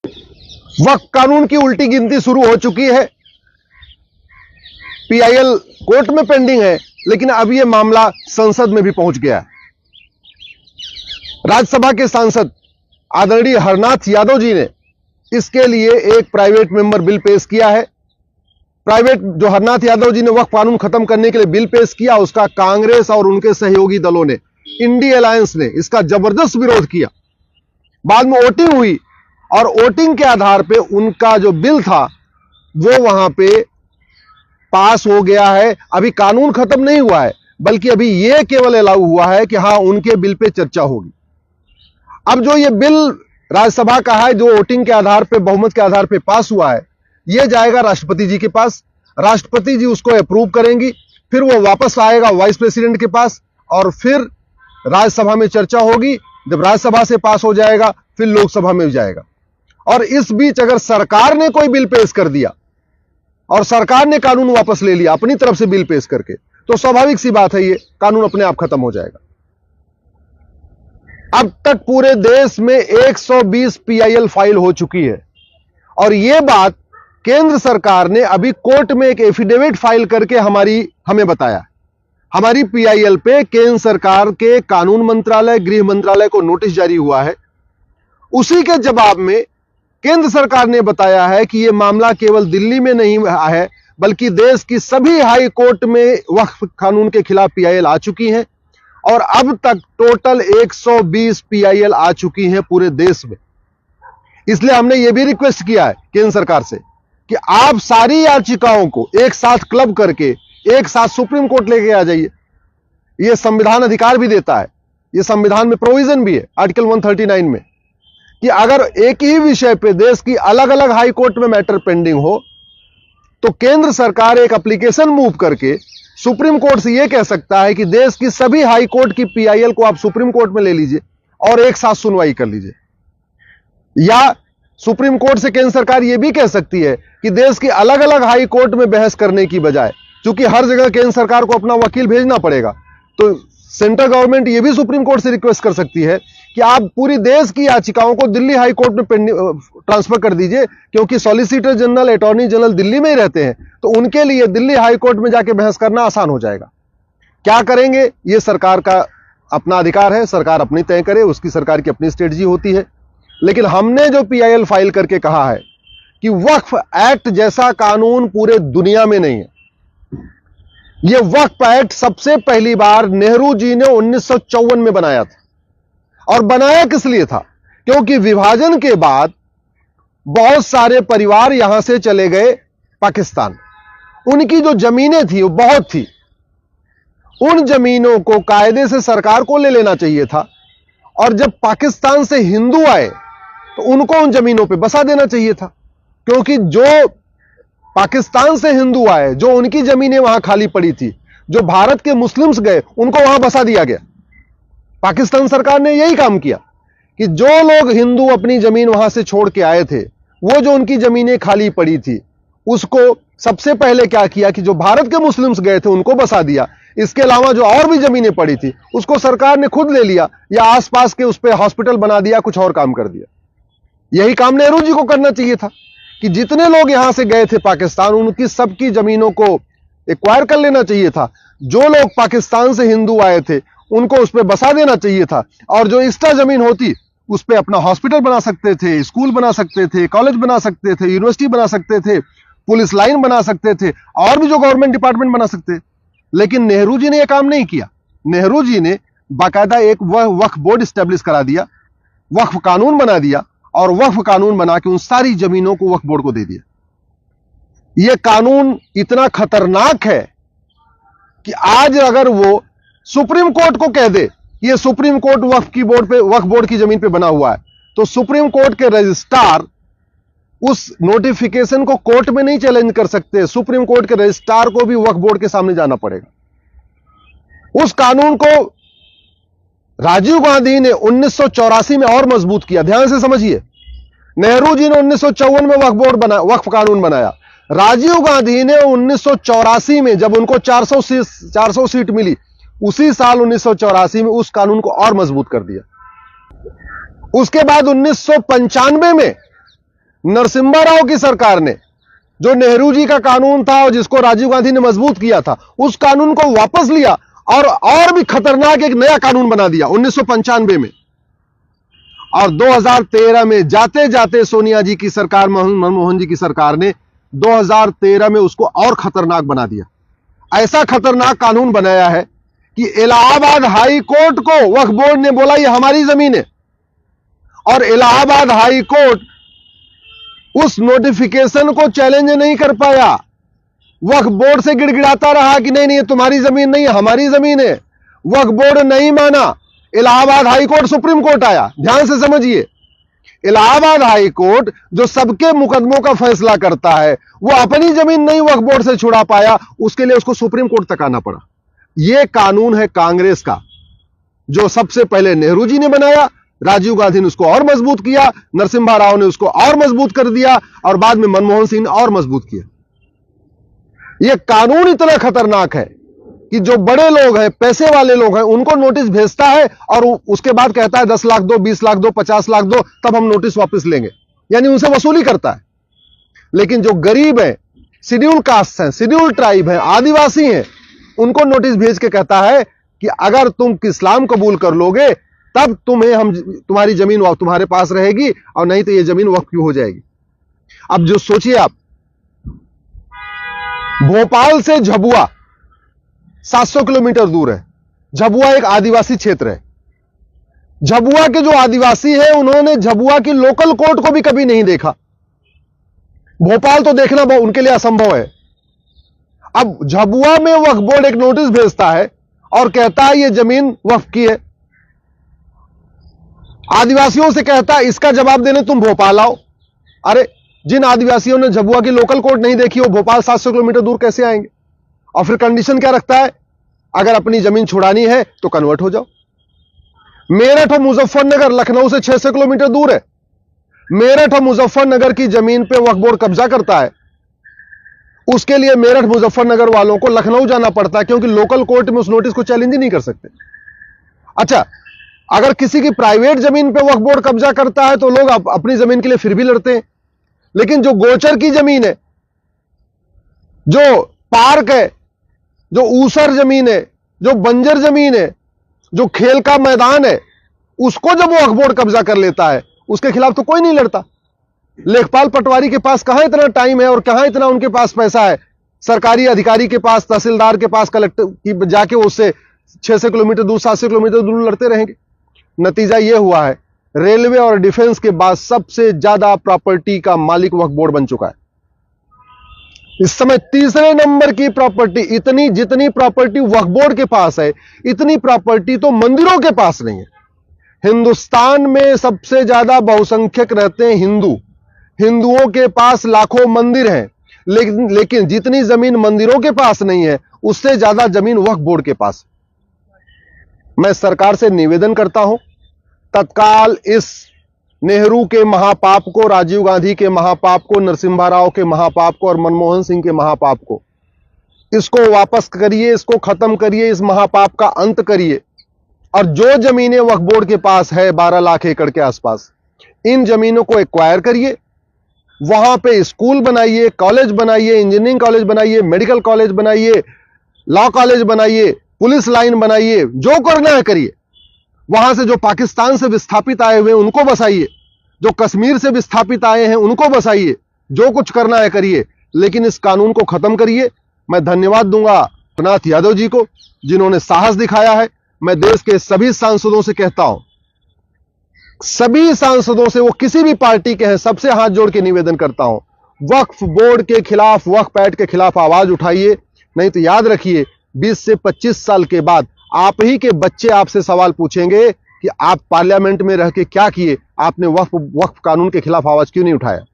वक्फ कानून की उल्टी गिनती शुरू हो चुकी है। पीआईएल कोर्ट में पेंडिंग है, लेकिन अब यह मामला संसद में भी पहुंच गया है। राज्यसभा के सांसद आदरणीय हरनाथ यादव जी ने इसके लिए एक प्राइवेट मेंबर बिल पेश किया है। जो हरनाथ यादव जी ने वक्फ कानून खत्म करने के लिए बिल पेश किया, उसका कांग्रेस और उनके सहयोगी दलों ने, इंडी अलायंस ने इसका जबरदस्त विरोध किया। बाद में वोटिंग हुई और वोटिंग के आधार पे उनका जो बिल था वो वहां पे पास हो गया है। अभी कानून खत्म नहीं हुआ है, बल्कि अभी यह केवल अलाउ हुआ है कि हां, उनके बिल पे चर्चा होगी। अब जो ये बिल राज्यसभा का है, जो वोटिंग के आधार पे, बहुमत के आधार पे पास हुआ है, यह जाएगा राष्ट्रपति जी के पास। राष्ट्रपति जी उसको अप्रूव करेंगी, फिर वो वापस आएगा वाइस प्रेसिडेंट के पास और फिर राज्यसभा में चर्चा होगी। जब राज्यसभा से पास हो जाएगा, फिर लोकसभा में जाएगा। और इस बीच अगर सरकार ने कोई बिल पेश कर दिया और सरकार ने कानून वापस ले लिया अपनी तरफ से बिल पेश करके, तो स्वाभाविक सी बात है, ये कानून अपने आप खत्म हो जाएगा। अब तक पूरे देश में 120 पीआईएल फाइल हो चुकी है और यह बात केंद्र सरकार ने अभी कोर्ट में एक एफिडेविट फाइल करके हमें बताया। हमारी पीआईएल पे केंद्र सरकार के कानून मंत्रालय, गृह मंत्रालय को नोटिस जारी हुआ है। उसी के जवाब में केंद्र सरकार ने बताया है कि यह मामला केवल दिल्ली में नहीं है, बल्कि देश की सभी हाई कोर्ट में वक्फ कानून के खिलाफ पीआईएल आ चुकी हैं और अब तक टोटल 120 पीआईएल आ चुकी हैं पूरे देश में। इसलिए हमने यह भी रिक्वेस्ट किया है केंद्र सरकार से कि आप सारी याचिकाओं को एक साथ क्लब करके एक साथ सुप्रीम कोर्ट लेके आ जाइए। यह संविधान अधिकार भी देता है, यह संविधान में प्रोविजन भी है आर्टिकल 139 में, कि अगर एक ही विषय पे देश की अलग अलग हाई कोर्ट में मैटर पेंडिंग हो तो केंद्र सरकार एक एप्लीकेशन मूव करके सुप्रीम कोर्ट से यह कह सकता है कि देश की सभी हाई कोर्ट की पीआईएल को आप सुप्रीम कोर्ट में ले लीजिए और एक साथ सुनवाई कर लीजिए। या सुप्रीम कोर्ट से केंद्र सरकार यह भी कह सकती है कि देश की अलग अलग हाई कोर्ट में बहस करने की बजाय, क्योंकि हर जगह केंद्र सरकार को अपना वकील भेजना पड़ेगा, तो सेंट्रल गवर्नमेंट यह भी सुप्रीम कोर्ट से रिक्वेस्ट कर सकती है कि आप पूरी देश की याचिकाओं को दिल्ली हाई कोर्ट में ट्रांसफर कर दीजिए, क्योंकि solicitor general, attorney general Delhi में ही रहते हैं, तो उनके लिए दिल्ली हाई कोर्ट में जाके बहस करना आसान हो जाएगा। क्या करेंगे, यह सरकार का अपना अधिकार है, सरकार अपनी तय करे, उसकी सरकार की अपनी स्ट्रेटजी होती है। लेकिन हमने जो पीआईएल फाइल करके कहा है कि वक्फ एक्ट जैसा कानून पूरे दुनिया में नहीं है। यह वक्फ एक्ट सबसे पहली बार नेहरू जी ने 1954 में बनाया था। और बनाया किस लिए था? क्योंकि विभाजन के बाद बहुत सारे परिवार यहां से चले गए पाकिस्तान। उनकी जो जमीनें थी वो बहुत थी, उन जमीनों को कायदे से सरकार को ले लेना चाहिए था और जब पाकिस्तान से हिंदू आए तो उनको उन जमीनों पे बसा देना चाहिए था, क्योंकि जो पाकिस्तान से हिंदू आए, जो उनकी जमीनें वहां खाली पड़ी थी, जो भारत के मुस्लिम्स गए, उनको वहां बसा दिया गया। पाकिस्तान सरकार ने यही काम किया कि जो लोग हिंदू अपनी जमीन वहां से छोड़ के आए थे, वो जो उनकी जमीनें खाली पड़ी थी, उसको सबसे पहले क्या किया कि जो भारत के मुस्लिम्स गए थे उनको बसा दिया। इसके अलावा जो और भी जमीनें पड़ी थी उसको सरकार ने खुद ले लिया या आसपास के उस पर हॉस्पिटल बना दिया, कुछ और काम कर दिया। यही काम नेहरू जी को करना चाहिए था कि जितने लोग यहां से गए थे पाकिस्तान, उनकी सबकी जमीनों को एक्वायर कर लेना चाहिए था। जो लोग पाकिस्तान से हिंदू आए थे उनको उस पर बसा देना चाहिए था और जो एक्स्ट्रा जमीन होती उस पर अपना हॉस्पिटल बना सकते थे, स्कूल बना सकते थे, कॉलेज बना सकते थे, यूनिवर्सिटी बना सकते थे, पुलिस लाइन बना सकते थे और भी जो गवर्नमेंट डिपार्टमेंट बना सकते। लेकिन नेहरू जी ने यह काम नहीं किया। नेहरू जी ने बाकायदा एक वक्फ बोर्ड स्टैब्लिश करा दिया, वक्फ कानून बना दिया और वक्फ कानून बना के उन सारी जमीनों को वक्फ बोर्ड को दे दिया। यह कानून इतना खतरनाक है कि आज अगर वो सुप्रीम कोर्ट को कह दे ये सुप्रीम कोर्ट वक्फ बोर्ड की जमीन पे बना हुआ है, तो सुप्रीम कोर्ट के रजिस्ट्रार उस नोटिफिकेशन को कोर्ट में नहीं चैलेंज कर सकते। सुप्रीम कोर्ट के रजिस्ट्रार को भी वक्फ बोर्ड के सामने जाना पड़ेगा। उस कानून को राजीव गांधी ने 1984 में और मजबूत किया। ध्यान से समझिए, नेहरू जी ने 1954 में वक्फ कानून बनाया। राजीव गांधी ने 1984 में, जब उनको 400 सीट मिली, उसी साल 1984 में उस कानून को और मजबूत कर दिया। उसके बाद 1995 में नरसिम्हा राव की सरकार ने जो नेहरू जी का कानून था और जिसको राजीव गांधी ने मजबूत किया था, उस कानून को वापस लिया और भी खतरनाक एक नया कानून बना दिया 1995 में। और 2013 में जाते जाते सोनिया जी की सरकार, मनमोहन जी की सरकार ने 2013 में उसको और खतरनाक बना दिया। ऐसा खतरनाक कानून बनाया है कि इलाहाबाद हाई कोर्ट को वक्फ बोर्ड ने बोला ये हमारी जमीन है, और इलाहाबाद हाई कोर्ट उस नोटिफिकेशन को चैलेंज नहीं कर पाया। वक्फ बोर्ड से गिड़गिड़ाता रहा कि नहीं नहीं ये तुम्हारी जमीन नहीं है, हमारी जमीन है। वक्फ बोर्ड नहीं माना, Allahabad high court supreme court आया। ध्यान से समझिए, इलाहाबाद हाई कोर्ट जो सबके मुकदमों का फैसला करता है, वो अपनी जमीन नहीं वक्फ बोर्ड से छुड़ा पाया, उसके लिए उसको सुप्रीम कोर्ट तक आना पड़ा। यह कानून है कांग्रेस का, जो सबसे पहले नेहरू जी ने बनाया, राजीव गांधी ने उसको और मजबूत किया, नरसिम्हा राव ने उसको और मजबूत कर दिया, और बाद में मनमोहन सिंह ने और मजबूत किया। यह कानून इतना खतरनाक है कि जो बड़े लोग हैं, पैसे वाले लोग हैं, उनको नोटिस भेजता है और उसके बाद कहता है 10 लाख दो, 20 लाख दो, 50 लाख दो, तब हम नोटिस वापस लेंगे, यानी उनसे वसूली करता है। लेकिन जो गरीब हैं, शेड्यूल कास्ट हैं, शेड्यूल ट्राइब हैं, आदिवासी हैं, उनको नोटिस भेज के कहता है कि अगर तुम इस्लाम कबूल कर लोगे तब तुम्हारी जमीन तुम्हारे पास रहेगी, और नहीं तो यह जमीन वक्फ क्यों हो जाएगी। अब जो सोचिए आप, भोपाल से झबुआ 700 किलोमीटर दूर है। झबुआ एक आदिवासी क्षेत्र है। झबुआ के जो आदिवासी हैं, उन्होंने झबुआ की लोकल कोर्ट को भी कभी नहीं देखा। भोपाल तो देखना उनके लिए असंभव है। अब झबुआ में वक्फ बोर्ड एक नोटिस भेजता है और कहता है ये जमीन वक्फ की है। आदिवासियों से कहता है इसका जवाब देने तुम भोपाल आओ। अरे जिन आदिवासियों ने झबुआ की लोकल कोर्ट नहीं देखी, वो भोपाल 700 किलोमीटर दूर कैसे आएंगे। और फिर कंडीशन क्या रखता है, अगर अपनी जमीन छुड़ानी है तो कन्वर्ट हो जाओ। मेरठ और मुजफ्फरनगर लखनऊ से 600 किलोमीटर दूर है। मेरठ और मुजफ्फरनगर की जमीन पे वक्फ बोर्ड कब्जा करता है, उसके लिए मेरठ मुजफ्फरनगर वालों को लखनऊ जाना पड़ता है, क्योंकि लोकल कोर्ट में उस नोटिस को चैलेंज ही नहीं कर सकते। अच्छा, अगर किसी की प्राइवेट जमीन पे वक्फ बोर्ड कब्जा करता है तो लोग अपनी जमीन के लिए फिर भी लड़ते हैं। लेकिन जो गोचर की जमीन है, जो पार्क है, जो ऊसर जमीन है, जो बंजर जमीन है, जो खेल का मैदान है, उसको जब वक्फ बोर्ड कब्जा कर लेता है, उसके खिलाफ तो कोई नहीं लड़ता। लेखपाल पटवारी के पास कहां इतना टाइम है और कहां इतना उनके पास पैसा है। सरकारी अधिकारी के पास, तहसीलदार के पास, कलेक्टर की जाके उससे 600 किलोमीटर दूर, 700 किलोमीटर दूर लड़ते रहेंगे। नतीजा यह हुआ है, रेलवे और डिफेंस के बाद सबसे ज्यादा प्रॉपर्टी का मालिक वक्फ बोर्ड बन चुका है। इस समय तीसरे नंबर की प्रॉपर्टी, जितनी प्रॉपर्टी वक्फ बोर्ड के पास है, इतनी प्रॉपर्टी तो मंदिरों के पास नहीं है। हिंदुस्तान में सबसे ज्यादा बहुसंख्यक रहते हैं हिंदू। हिंदुओं के पास लाखों मंदिर हैं, लेकिन जितनी जमीन मंदिरों के पास नहीं है, उससे ज्यादा जमीन वक्फ बोर्ड के पास। मैं सरकार से निवेदन करता हूं, तत्काल इस नेहरू के महापाप को, राजीव गांधी के महापाप को, नरसिम्हा राव के महापाप को और मनमोहन सिंह के महापाप को, इसको वापस करिए, इसको खत्म करिए, इस महापाप का अंत करिए। और जो जमीनें वक्फ बोर्ड के पास है 12 लाख एकड़ के आसपास, इन जमीनों को एक्वायर करिए, वहां पे स्कूल बनाइए, कॉलेज बनाइए, इंजीनियरिंग कॉलेज बनाइए, मेडिकल कॉलेज बनाइए, लॉ कॉलेज बनाइए, पुलिस लाइन बनाइए, जो करना है करिए। वहां से जो पाकिस्तान से विस्थापित आए हुए हैं उनको बसाइए, जो कश्मीर से विस्थापित आए हैं उनको बसाइए, जो कुछ करना है करिए, लेकिन इस कानून को खत्म करिए। मैं धन्यवाद दूंगा रघुनाथ यादव जी को, जिन्होंने साहस दिखाया है। मैं देश के सभी सांसदों से कहता हूं, सभी सांसदों से, वो किसी भी पार्टी के हैं, सबसे हाथ जोड़ के निवेदन करता हूं, वक्फ बोर्ड के खिलाफ, वक्फ एक्ट के खिलाफ आवाज उठाइए। नहीं तो याद रखिए, 20 से 25 साल के बाद आप ही के बच्चे आपसे सवाल पूछेंगे कि आप पार्लियामेंट में रह के क्या किए, आपने वक्फ कानून के खिलाफ आवाज क्यों नहीं उठाया।